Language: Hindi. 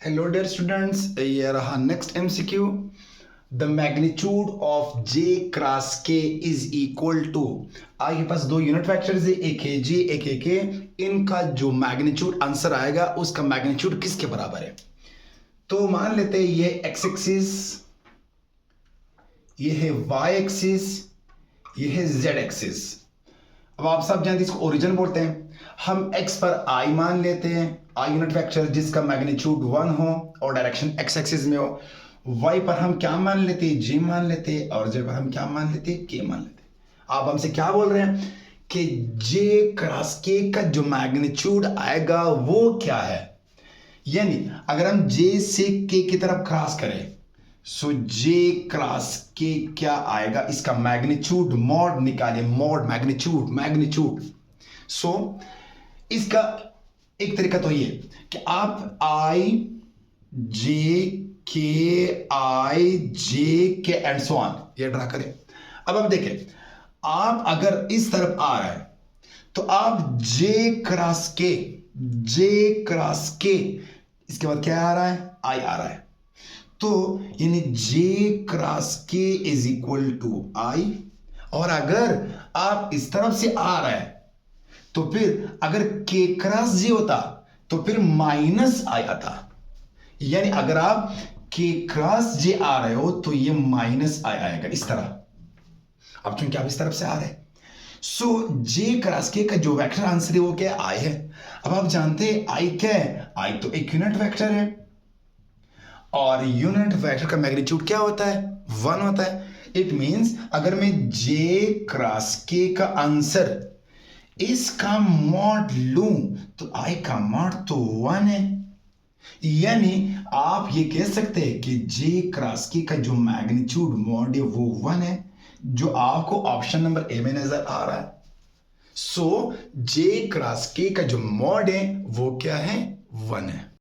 हेलो डियर स्टूडेंट्स, ये रहा next MCQ. The magnitude of J cross के इज इक्वल टू। आपके पास दो यूनिट वेक्टर्स है, एक है जे एक है के। इनका जो मैग्नीट्यूड आंसर आएगा उसका मैग्नीट्यूड किसके बराबर है। तो मान लेते हैं ये एक्स एक्सिस, ये है वाई एक्सिस, ये है जेड एक्सिस। अब आप सब जानते हैं इसको ओरिजिन बोलते हैं। हम x पर i मान लेते हैं, i यूनिट वेक्टर जिसका मैग्नीट्यूड 1 हो और डायरेक्शन x एक्सिस में हो। y पर हम क्या मान लेते हैं, j मान लेते हैं, और j पर हम क्या मान लेते हैं, k मान लेते हैं। आप हमसे क्या बोल रहे हैं कि j क्रॉस k का जो मैग्नीट्यूड आएगा वो क्या है। यानी अगर हम j से k की तरफ क्रॉस करें, सो j क्रॉस k क्या आएगा, इसका मैग्नीट्यूड मॉड निकालिए, मॉड मैग्नीट्यूड। सो इसका एक तरीका तो ये कि आप i j k i j k and so on ये ड्रा करें। अब आप देखें, आप अगर इस तरफ आ रहा है तो आप j क्रॉस k, इसके बाद क्या आ रहा है, i आ रहा है। तो यानी j cross k is equal to i। और अगर आप इस तरफ से आ रहा है तो फिर अगर k क्रॉस j होता तो फिर माइनस i आता। यानी अगर आप k क्रॉस j आ रहे हो तो ये माइनस i आएगा इस तरह। अब चूंकि आप इस तरफ से आ रहे हैं, सो j क्रॉस k का जो वेक्टर आंसर है वो क्या है, i है। अब आप जानते हैं i क्या है, i तो एक यूनिट वेक्टर है और यूनिट वेक्टर का मैग्नीट्यूड क्या होता है, 1 होता है। इट मींस अगर मैं j क्रॉस k का आंसर इसका मॉड लूं तो i का मॉड तो 1 है। यानी आप ये कह सकते हैं कि j क्रॉस k का जो मैग्नीट्यूड मॉड है वो 1 है, जो आपको ऑप्शन नंबर ए में नजर आ रहा है। सो j क्रॉस k का जो मॉड है वो क्या है, 1 है।